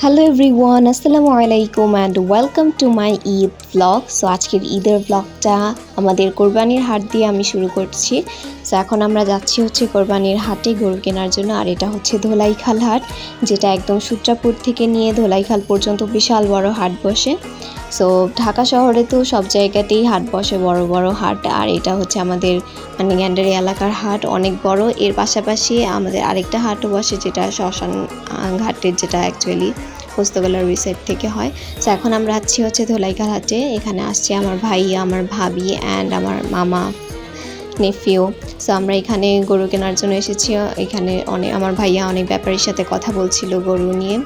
Hello everyone, আসসালামু আলাইকুম and welcome to my Eid blog. So আজকের ঈদের ব্লগটা আমাদের কোরবানির হাট দিয়ে আমি শুরু করছি। সো এখন আমরা যাচ্ছি হচ্ছে কোরবানির হাটে গরু কেনার জন্য। আর এটা হচ্ছে ধোলাইখাল হাট, যেটা একদম সূত্রাপুর থেকে নিয়ে ধোলাইখাল পর্যন্ত বিশাল বড় হাট বসে। সো ঢাকা শহরে তো সব জায়গাতেই হাট বসে, বড় বড় হাট। আর এটা হচ্ছে আমাদের গ্যান্ডারি এলাকার হাট, অনেক বড়। এর পাশাপাশি আমাদের আরেকটা হাটও বসে, যেটা শ্মশান ঘাটের, যেটা অ্যাকচুয়ালি পোস্তগোল্লার ওই সাইড থেকে হয়। সো এখন আমরা আছি হচ্ছে ধোলাইখাল হাটে। এখানে আসছে আমার ভাইয়া, আমার ভাবি অ্যান্ড আমার মামা, নেফিউ। সো আমরা এখানে গরু কেনার জন্য এসেছি। এখানে আমার ভাইয়া অনেক ব্যাপারীর সাথে কথা বলছিল গরু নিয়ে,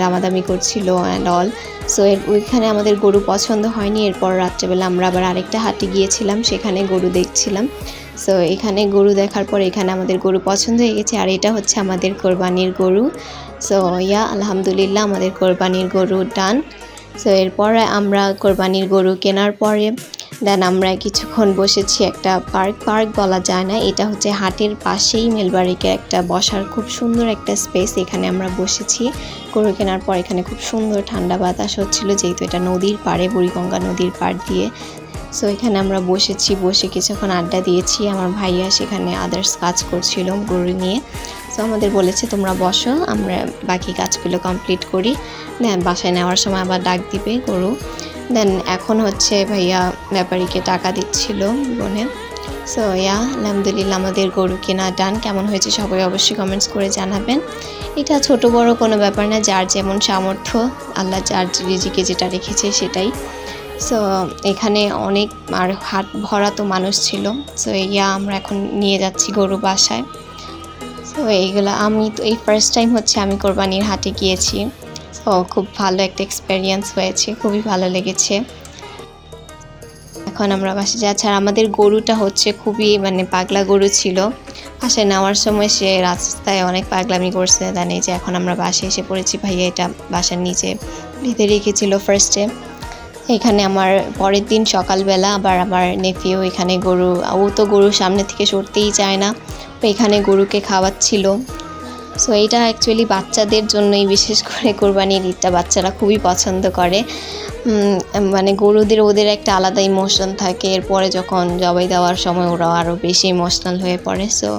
দামাদামি করছিল অ্যান্ড অল। সো ওইখানে আমাদের গরু পছন্দ হয়নি। এরপর রাত্রেবেলা আমরা আবার আরেকটা হাটে গিয়েছিলাম, সেখানে গরু দেখছিলাম। সো এখানে গরু দেখার পর এখানে আমাদের গরু পছন্দ হয়ে গেছে। আর এটা হচ্ছে আমাদের কোরবানির গরু। সো আলহামদুলিল্লাহ আমাদের কোরবানির গরু ডান। সো এরপরে আমরা কোরবানির গরু কেনার পরে দেন আমরা কিছুক্ষণ বসেছি একটা পার্ক বলা যায় না, এটা হচ্ছে হাটের পাশেই মেলবাড়িকে একটা বসার খুব সুন্দর একটা স্পেস। এখানে আমরা বসেছি গরু কেনার পর। এখানে খুব সুন্দর ঠান্ডা বাতাস হচ্ছিল, যেহেতু এটা নদীর পাড়ে, বুড়িগঙ্গা নদীর পাড় দিয়ে। সো এখানে আমরা বসেছি, বসে কিছুক্ষণ আড্ডা দিয়েছি। আমার ভাইয়া সেখানে আদার্স কাজ করছিল গরু নিয়ে। সো আমাদের বলেছে তোমরা বসো, আমরা বাকি কাজগুলো কমপ্লিট করি, দেন বাসায় নেওয়ার সময় আবার ডাক দিবে গরু। দেন এখন হচ্ছে ভাইয়া ব্যাপারীকে টাকা দিচ্ছিল বোনে। সো আলহামদুলিল্লাহ আমাদের গরু কেনা ডান। কেমন হয়েছে সবাই অবশ্যই কমেন্টস করে জানাবেন। এটা ছোট বড় কোনো ব্যাপার না, যার যেমন সামর্থ্য, আল্লাহ যার রিজিকে যেটা রেখেছে সেটাই। সো এখানে অনেক আর হাট ভরা তো মানুষ ছিল। সো আমরা এখন নিয়ে যাচ্ছি গরু বাসায়। সো এইগুলো আমি তো এই ফার্স্ট টাইম হচ্ছে আমি কোরবানির হাটে গিয়েছি। সো খুব ভালো একটা এক্সপেরিয়েন্স হয়েছে, খুবই ভালো লেগেছে। এখন আমরা বাসায় যাচ্ছি। আর আমাদের গরুটা হচ্ছে খুবই পাগলা গরু ছিল। বাসায় নেওয়ার সময় সে রাস্তায় অনেক পাগলামি করছে। জানি যে এখন আমরা বাসায় এসে পড়েছি। ভাইয়া এটা বাসার নিচে বেঁধে রেখেছিল ফার্স্টে। এখানে আমার পরের দিন সকালবেলা আবার আমার নেফিও এখানে ও তো গরুর সামনে থেকে সরতেই চায় না, এখানে গরুকে খাওয়াচ্ছিল। সো এটা অ্যাকচুয়ালি বাচ্চাদের জন্যই, বিশেষ করে কোরবানির ঈদটা বাচ্চারা খুবই পছন্দ করে। ওদের একটা আলাদা ইমোশন থাকে। এরপরে যখন জবাই দেওয়ার সময় ওরা আরও বেশি ইমোশনাল হয়ে পড়ে। সো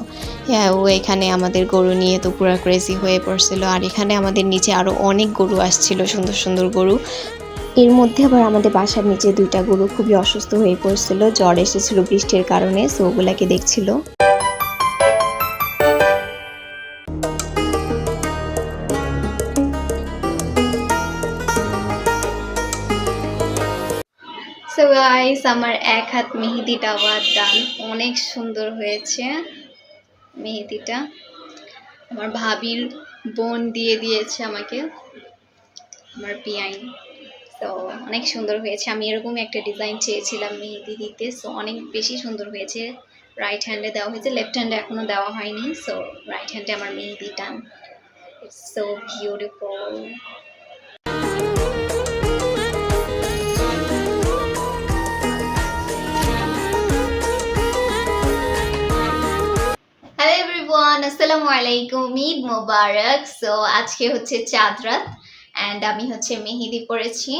ও এখানে আমাদের গরু নিয়ে তো পুরো ক্রেজি হয়ে পড়ছিল। আর এখানে আমাদের নিচে আরও অনেক গরু আসছিল, সুন্দর সুন্দর গরু। এর মধ্যে আবার আমাদের বাসার নিচে 2টা গরু খুবই অসুস্থ হয়ে পড়ছিল, জ্বর এসেছিল বৃষ্টির কারণে। সো ওগুলাকে দেখছিল। সো গাইস, আমার এক হাত মেহেদি দেওয়া ডান। অনেক সুন্দর হয়েছে মেহেদিটা। আমার ভাবির বোন দিয়ে দিয়েছে আমাকে, আমার পিয়াইন। তো অনেক সুন্দর হয়েছে। আমি এরকম একটা ডিজাইন চেয়েছিলাম মেহেদি দিতে। সো অনেক বেশি সুন্দর হয়েছে। রাইট হ্যান্ডে দেওয়া হয়েছে, লেফট হ্যান্ডে এখনো দেওয়া হয়নি। সো রাইট হ্যান্ডে আমার মেহেদি done. It's so beautiful. Hello everyone, আসসালামু আলাইকুম, ঈদ মোবারক। সো আজকে হচ্ছে চাঁদ রাত অ্যান্ড আমি হচ্ছে মেহেদি পরেছি।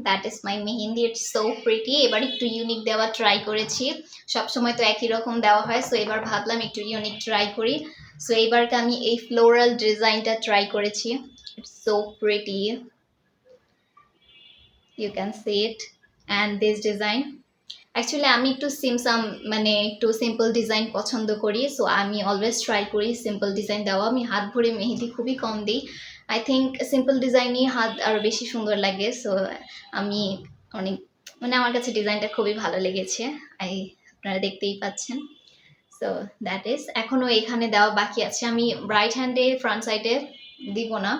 That is my mehendi, it's so pretty. এবার একটু ইউনিক দেওয়া ট্রাই করেছি, সবসময় তো একই রকম দেওয়া হয়। সো এবার ভাবলাম একটু ইউনিক ট্রাই করি। সো এবারকে আমি এই ফ্লোরাল ডিজাইনটা ট্রাই করেছি। It's so pretty, you can see it. And this design actually আমি একটু সিম্পল ডিজাইন পছন্দ করি। সো আমি অলওয়েজ ট্রাই করি সিম্পল ডিজাইন দেওয়া। আমি হাত ভরে মেহেদি খুবই কম দিই। আই থিঙ্ক সিম্পল ডিজাইনই হাত আরও বেশি সুন্দর লাগে। সো আমি অনেক আমার কাছে ডিজাইনটা খুবই ভালো লেগেছে। আপনারা দেখতেই পাচ্ছেন। সো দ্যাট ইজ, এখনও এখানে দেওয়া বাকি আছে। আমি রাইট হ্যান্ডে ফ্রন্ট সাইডে দিব না,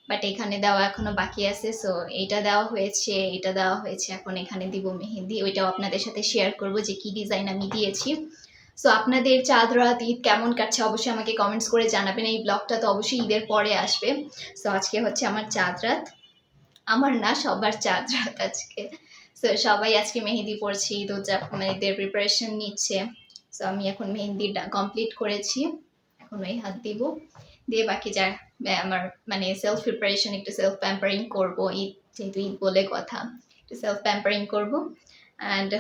বাট এখানে দেওয়া এখনো বাকি আছে। সো এটা দেওয়া হয়েছে, এটা দেওয়া হয়েছে, এখন এখানে দিব মেহেদি। ওইটাও আপনাদের সাথে শেয়ার করব যে কি ডিজাইন আমি দিয়েছি। সো আপনাদের চাঁদ রাত ঈদ কেমন কাটছে অবশ্যই আমাকে কমেন্টস করে জানাবেন। এই ব্লগটা তো অবশ্যই ঈদের পরে আসবে। সো আজকে হচ্ছে আমার চাঁদ রাত, আমার না সবার চাঁদ রাত আজকে। সো সবাই আজকে মেহেদি পড়ছে, ঈদ ঈদের প্রিপারেশন নিচ্ছে। সো আমি এখন মেহেদি কমপ্লিট করেছি, এখন ওই হাত দিব। দিয়ে বাকি যা আমার মানে সেলফ প্রিপারেশন, একটু সেলফ প্যাম্পারিং করবো। ঈদ যেহেতু ঈদ বলে কথা, একটু সেলফ প্যাম্পারিং করবো। অ্যান্ড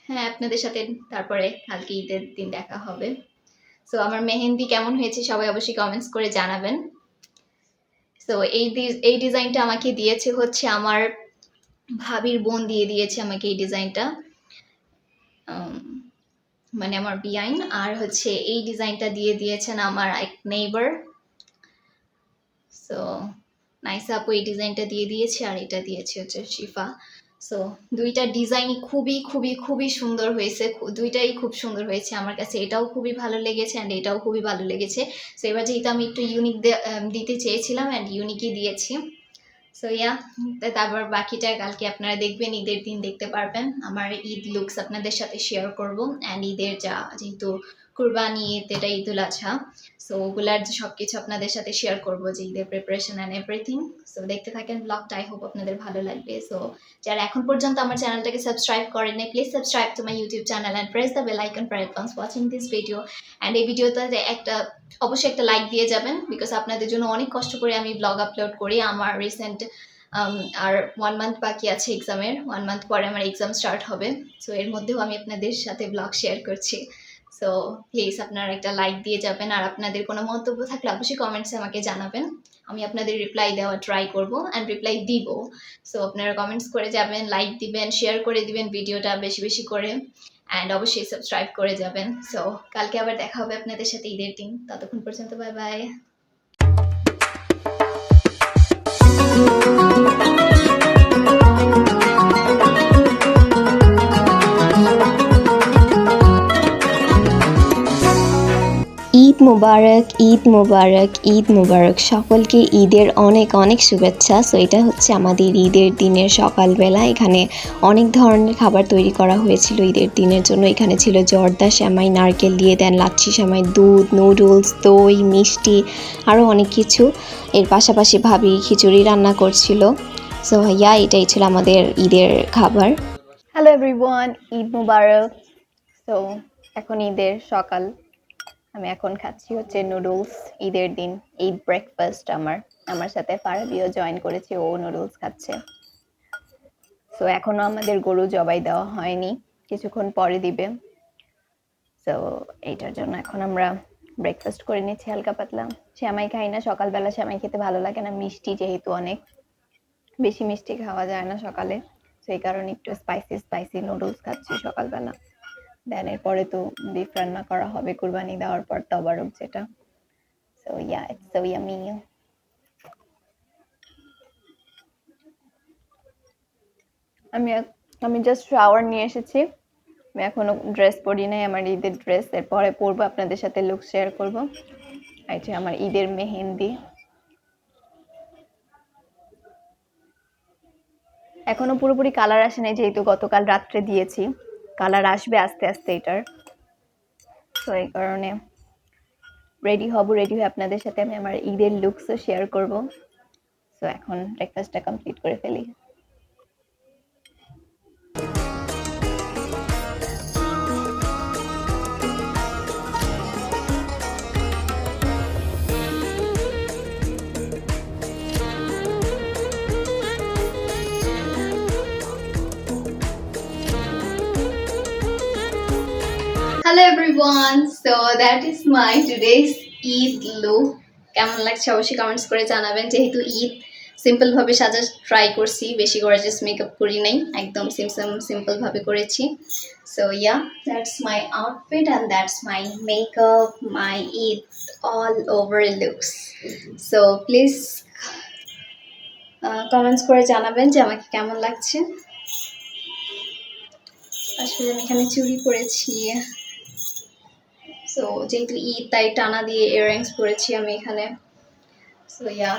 হ্যাঁ, আপনাদের সাথে তারপরে কালকে ঈদের দিন দেখা হবে। সো আমার মেহেন্দি কেমন হয়েছে সবাই অবশ্যই কমেন্টস করে জানাবেন। সো এই ডিজাইনটা আমাকে দিয়েছে হচ্ছে আমার ভাবির বোন, দিয়ে দিয়েছে আমাকে এই ডিজাইনটা, মানে আমার বিআইন। আর হচ্ছে এই ডিজাইনটা দিয়ে দিয়েছেন আমার এক নেইবার। সো নাইসা আপু এই ডিজাইনটা দিয়ে দিয়েছে, আর এটা দিয়েছে হচ্ছে শিফা। সো দুইটা ডিজাইনই খুবই খুবই খুবই সুন্দর হয়েছে, দুইটাই খুব সুন্দর হয়েছে আমার কাছে। এটাও খুবই ভালো লেগেছে অ্যান্ড এটাও খুবই ভালো লেগেছে। সো এবার যেহেতু আমি একটু ইউনিক দিতে চেয়েছিলাম অ্যান্ড ইউনিকই দিয়েছি। সো ইয়া, তারপর বাকিটা কালকে আপনারা দেখবেন, ঈদের দিন দেখতে পারবেন। আমার ঈদ লুকস আপনাদের সাথে শেয়ার করব। অ্যান্ড ঈদের যেহেতু কুরবানি ঈদ, এটা ঈদুল আজহা, সো ওগুলার সব কিছু আপনাদের সাথে শেয়ার করব, যে ঈদের প্রিপারেশন অ্যান্ড এভরিথিং। সো দেখতে থাকেন ব্লগটা, আই হোপ আপনাদের ভালো লাগবে। সো যারা এখন পর্যন্ত আমার চ্যানেলটাকে সাবস্ক্রাইব করেন নাই, please subscribe to my YouTube channel and press the bell icon for advance watching this video. And এই ভিডিওতে অবশ্যই একটা লাইক দিয়ে যাবেন, বিকজ আপনাদের জন্য অনেক কষ্ট করে আমি ব্লগ আপলোড করি। আমার রিসেন্ট আর 1 মান্থ বাকি আছে এক্সামের, 1 মান্থ পরে আমার এক্সাম স্টার্ট হবে। সো এর মধ্যেও আমি আপনাদের সাথে ব্লগ শেয়ার করছি। সো প্লিজ আপনারা একটা লাইক দিয়ে যাবেন, আর আপনাদের কোনো মন্তব্য থাকলে অবশ্যই কমেন্টসে আমাকে জানাবেন। আমি আপনাদের রিপ্লাই দেওয়া ট্রাই করব অ্যান্ড রিপ্লাই দিব। সো আপনারা কমেন্টস করে যাবেন, লাইক দিবেন, শেয়ার করে দিবেন ভিডিওটা বেশি বেশি করে, অ্যান্ড অবশ্যই সাবস্ক্রাইব করে যাবেন। সো কালকে আবার দেখা হবে আপনাদের সাথে ঈদের দিন। ততক্ষণ পর্যন্ত বাই বাই। ঈদ মুবারক, ঈদ মুবারক, ঈদ মুবারক। সকলকে ঈদের অনেক অনেক শুভেচ্ছা। সো এটা হচ্ছে আমাদের ঈদের দিনের সকালবেলা। এখানে অনেক ধরনের খাবার তৈরি করা হয়েছিল ঈদের দিনের জন্য। এখানে ছিল জর্দা সেমাই, নারকেল দিয়ে দেন, লাচ্ছি সেমাই, দুধ, নুডলস, দই, মিষ্টি, আরও অনেক কিছু। এর পাশাপাশি ভাবি খিচুড়ি রান্না করছিল। সো ইয়া, এটাই ছিল আমাদের ঈদের খাবার। হ্যালো এভরিওয়ান, ঈদ মুবারক। সো এখন ঈদের সকাল, আমি এখন খাচ্ছি হচ্ছে নুডলস। ঈদের দিন ঈদ ব্রেকফাস্ট। আমার সাথে ফারাবিও জয়েন করেছে, ও নুডলস খাচ্ছে। সো এখনো আমাদের গরু জবাই দেওয়া হয়নি, কিছুক্ষণ পরে দিবে। সো এইটার জন্য এখন আমরা ব্রেকফাস্ট করে নিচ্ছি হালকা পাতলা। সেমাই খাই না সকালবেলা, সেমাই খেতে ভালো লাগে না, মিষ্টি যেহেতু, অনেক বেশি মিষ্টি খাওয়া যায় না সকালে। সেই কারণে একটু স্পাইসি নুডলস খাচ্ছি সকালবেলা। দেন এরপরে তো বিফ রান্না করা হবে কুরবানি দেওয়ার পর, তবারক যেটা। So yeah, it's so yummy. আমি জাস্ট শাওয়ার নিয়ে এসেছি, আমি এখনো ড্রেস পরি নাই, আমার ঈদের ড্রেস। এরপরে পরবো, আপনাদের সাথে লুক শেয়ার করবো। এই যে আমার ঈদের মেহেন্দি। এখনো পুরোপুরি কালার আসে নাই, যেহেতু গতকাল রাত্রে দিয়েছি। কালার আসবে আস্তে আস্তে এটার। তো এই কারণে রেডি হয়ে আপনাদের সাথে আমি আমার ঈদের লুকসও শেয়ার করব। সো এখন ব্রেকফাস্টটা কমপ্লিট করে ফেলি। Hello everyone, so that is my today's Eid look. কেমন লাগছে অবশ্যই কমেন্টস করে জানাবেন। যেহেতু ঈদ সিম্পল ভাবে সাজা ট্রাই করছি, বেশি গর্জিয়াস মেকআপ করি নাই, একদম সিম্পল ভাবে করেছি। So yeah, that's my outfit and that's my makeup, my Eid all over looks. So please comments করে জানাবেন যে আমাকে কেমন লাগছে। আসলে আমি এখানে চুড়ি পরেছি, সো যেহেতু ঈদ তাই টানা দিয়ে ইয়াররিংস পরেছি আমি এখানে। So yeah,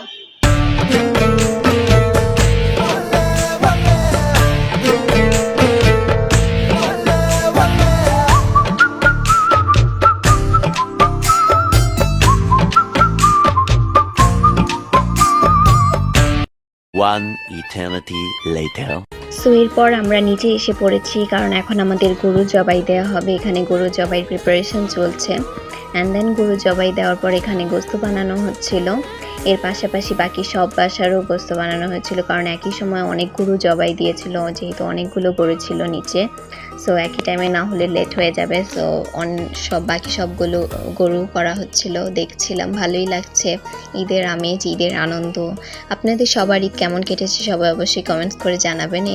One eternity later. So এরপর আমরা নিচে এসে পড়েছি, কারণ এখন আমাদের গরু জবাই দেওয়া হবে। এখানে গরু জবাইয়ের প্রিপারেশন চলছে। অ্যান্ড দেন গরু জবাই দেওয়ার পর এখানে গোস্ত বানানো হচ্ছিল। এর পাশাপাশি বাকি সব বাসারও গোস্ত বানানো হয়েছিল, কারণ একই সময় অনেক গরু জবাই দিয়েছিল, যেহেতু অনেকগুলো গরু ছিল নিচে। সো একই টাইমে না হলে লেট হয়ে যাবে। সো বাকি সবগুলো গরু করা হচ্ছিল, দেখছিলাম, ভালোই লাগছে। ঈদের আমেজ, ঈদের আনন্দ। আপনাদের সবার ঈদ কেমন কেটেছে সবাই অবশ্যই কমেন্টস করে জানাবেন।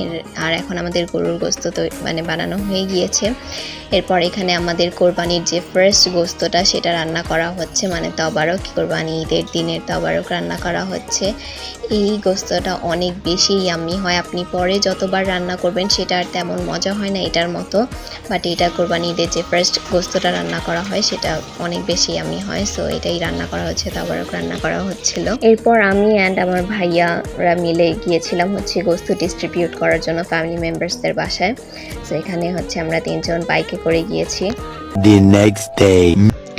আর এখন আমাদের গরুর গোস্ত তো বানানো হয়ে গিয়েছে। এরপর এখানে আমাদের কোরবানির যে ফার্স্ট গোস্তটা সেটা রান্না করা হচ্ছে, মানে তবারক, কোরবানি ঈদের দিনের তবারক রান্না করা হচ্ছে। এই গোস্তটা অনেক বেশি ইয়াম্মি হয়। আপনি পরে যতবার রান্না করবেন সেটা আর তেমন মজা হয় না এটার মতো, বাট এটা কোরবানি ঈদের যে ফার্স্ট গোস্তটা রান্না করা হয় সেটা অনেক বেশি ইয়াম্মি হয়। সো এটাই রান্না করা হচ্ছে, তবারক রান্না করা হচ্ছিল। এরপর আমি অ্যান্ড আমার ভাইয়ারা মিলে গিয়েছিলাম হচ্ছে গোস্ত ডিস্ট্রিবিউট করার জন্য ফ্যামিলি মেম্বার্সদের বাসায়। সো এখানে হচ্ছে আমরা 3 জন বাইকে করে গিয়েছি। The next day.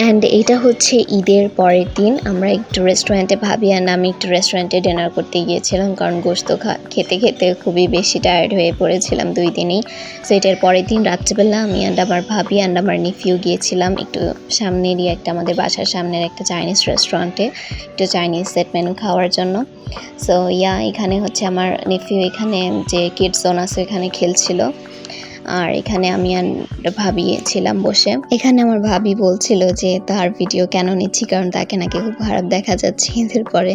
অ্যান্ড এইটা হচ্ছে ঈদের পরের দিন। আমরা একটু রেস্টুরেন্টে, ভাবি অ্যান্ড আমি একটু রেস্টুরেন্টে ডিনার করতে গিয়েছিলাম, কারণ গোস্ত খেতে খেতে খুবই বেশি টায়ার্ড হয়ে পড়েছিলাম 2 দিনেই। সো এটার পরের দিন রাত্রেবেলা আমি অ্যান্ড আমার ভাবি অ্যান্ড আমার নিফিউ গিয়েছিলাম একটু সামনেরই আমাদের বাসার সামনের একটা চাইনিজ রেস্টুরেন্টে একটু চাইনিজ সেট মেনু খাওয়ার জন্য। সো এখানে হচ্ছে আমার নিফিউ এখানে যে কিডস জোন আছে এখানে খেলছিল, আর এখানে আমি আর ভাবি ছিলাম বসে। এখানে আমার ভাবি বলছিল যে তার ভিডিও কেন নিচ্ছি, কারণ তাকে নাকি খুব খারাপ দেখা যাচ্ছে ঈদের পরে।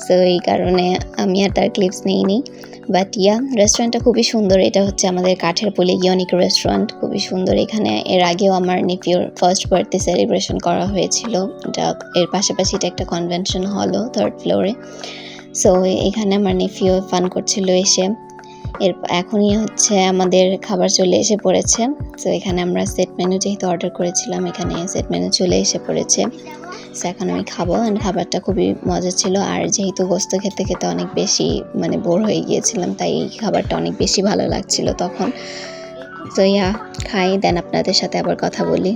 সো এই কারণে আমি আর তার ক্লিপস নিইনি। বাট রেস্টুরেন্টটা খুবই সুন্দর। এটা হচ্ছে আমাদের কাঠের পুলে ইউনিক রেস্টুরেন্ট, খুবই সুন্দর। এখানে এর আগেও আমার নিফিউর ফার্স্ট বার্থডে সেলিব্রেশন করা হয়েছিল। এর পাশাপাশি এটা একটা কনভেনশন হলও 3rd ফ্লোরে। সো এখানে আমার নিফিউ ফান করছিল এসে। এখনই হচ্ছে আমাদের খাবার চলে এসে পড়েছে। তো এখানে আমরা সেট মেনু যেহেতু অর্ডার করেছিলাম, এখানে সেট মেনু চলে এসে পড়েছে। সো এখন আমি খাবো, অ্যান্ড খাবারটা খুবই মজা ছিল। আর যেহেতু গোস্ত খেতে খেতে অনেক বেশি বোর হয়ে গিয়েছিলাম, তাই এই খাবারটা অনেক বেশি ভালো লাগছিল তখন। তো খাই, দেন আপনাদের সাথে আবার কথা বলি।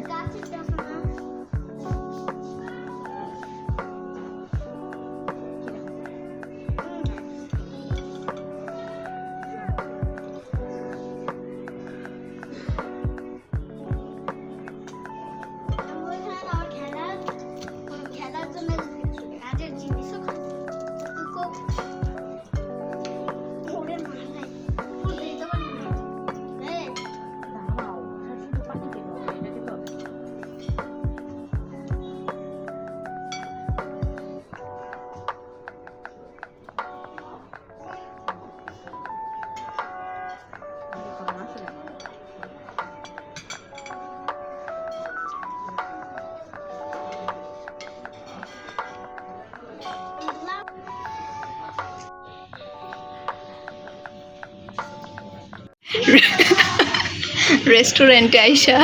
রেস্টুরেন্টে আইসা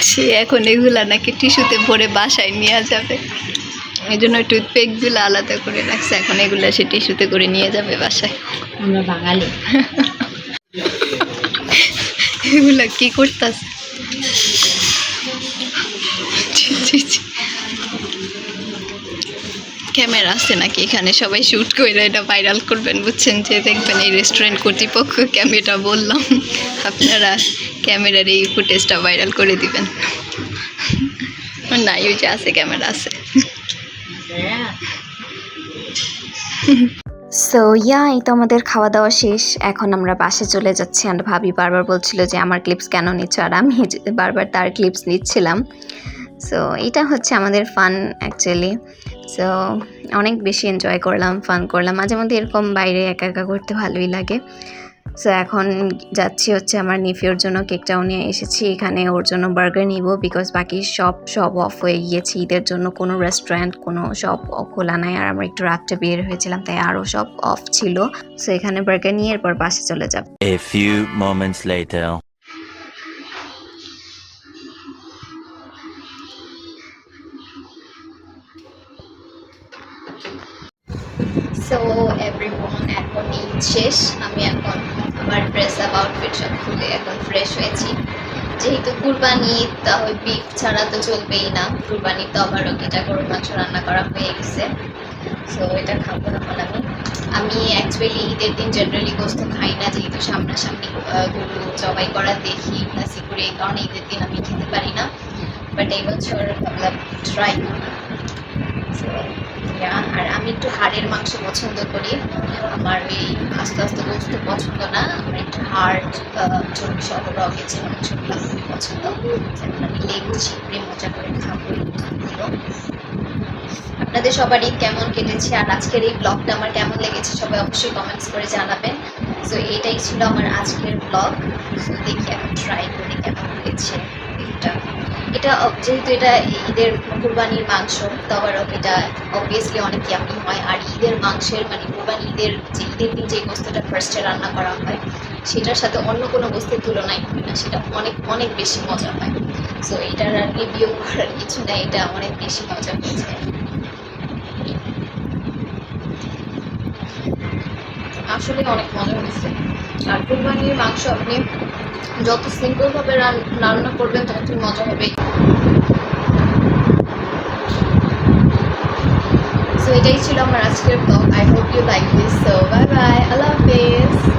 সে এখন এগুলা নাকি টিস্যুতে ভরে বাসায় নিয়ে যাবে, এই জন্য টুথপেকগুলো আলাদা করে রাখছে। এখন এগুলা সে টিস্যুতে করে নিয়ে যাবে বাসায়। আমরা বাঙালি। এগুলা কি করতেছে? ক্যামেরা আছে নাকি এখানে? সবাই শ্যুট করে এটা ভাইরাল করবেন, বুঝছেন? যে দেখবেন এই রেস্টুরেন্ট কর্তৃপক্ষ ক্যামেরা বললাম, আপনারা ক্যামেরার এই ফুটেজটা ভাইরাল করে দিবেন। না, ওই যে আছে, ক্যামেরা আছে। সো এই তো আমাদের খাওয়া দাওয়া শেষ। এখন আমরা বাসে চলে যাচ্ছি। আর ভাবি বারবার বলছিল যে আমার ক্লিপস কেন নিচ্ছ, আর আমি বারবার তার ক্লিপস নিচ্ছিলাম। সো এটা হচ্ছে আমাদের ফান অ্যাকচুয়ালি। সো অনেক বেশি এনজয় করলাম, ফান করলাম। মাঝে মধ্যে এরকম বাইরে একা একা করতে ভালোই লাগে। সো এখন যাচ্ছি হচ্ছে আমার নিফিওর জন্য কেকটাও নিয়ে এসেছি। এখানে ওর জন্য বার্গার নিব, বিকজ বাকি সব অফ হয়ে গিয়েছে ঈদের জন্য। কোনো রেস্টুরেন্ট, কোনো সব খোলা নাই। আর আমরা একটু রাত্রে বের হয়েছিলাম, তাই আরও সব অফ ছিল। সো এখানে বার্গার নিয়ে এরপর বাসে চলে যাব। A few moments later. So everyone, এখন ঈদ শেষ। আমি এখন আমার ড্রেস আপ আউটফিট সব খুলে এখন ফ্রেশ হয়েছি। যেহেতু কুরবানি ঈদ, তাহলে বিফ ছাড়া তো চলবেই না। কুরবানি তো আবারও এটা গরুর মাংস রান্না করা হয়ে গেছে। সো এটা খাবো এখন আমি অ্যাকচুয়ালি ঈদের দিন জেনারেলি গোস্ত খাই না, যেহেতু সামনাসামনি গরু জবাই করা দেখি প্লাসি করে, এই কারণে ঈদের দিন আমি খেতে পারি না। বাট এই বছর ভাবলাম ট্রাই করি। So, yeah, আর আমি একটু হাড়ের মাংস পছন্দ করি, আমার এই আস্তে আস্তে গোস্ত পছন্দ না, আমার একটু হাড় চর্বি সহ রকেছে মাংসগুলো খুবই পছন্দ। এখন আমি লেবু চিপড়ে মজা করে খাবো এগুলো। আপনাদের সবার ঈদ কেমন কেটেছে আর আজকের এই ব্লগটা আমার কেমন লেগেছে সবাই অবশ্যই কমেন্টস করে জানাবেন। সো এটাই ছিল আমার আজকের ব্লগ। সো দেখি এখন ট্রাই করি কেমন হয়েছে এটা। যেহেতু এটা ঈদের কুরবানির মাংস, তবরক এটা অবভিয়াসলি অনেক ইয়ামি হয়। আর ঈদের মাংসের মানে কুরবানি ঈদের দিন যে গোস্তটা ফার্স্টে রান্না করা হয় সেটার সাথে অন্য কোনো গোস্তের তুলনায় হয় না, সেটা অনেক অনেক বেশি মজা হয়। সো এটার আর রিভিউ করার কিছু নেই, এটা অনেক বেশি মজা হয়েছে। আসলে অনেক মজা হয়েছে। আর কুরবানির মাংস আপনি যত সিম্পলভাবে রান্না করবেন ততই মজা হবে। সো এটাই ছিল আমার আজকের blog. I hope you like this. So bye bye, আল্লাহ হাফেজ।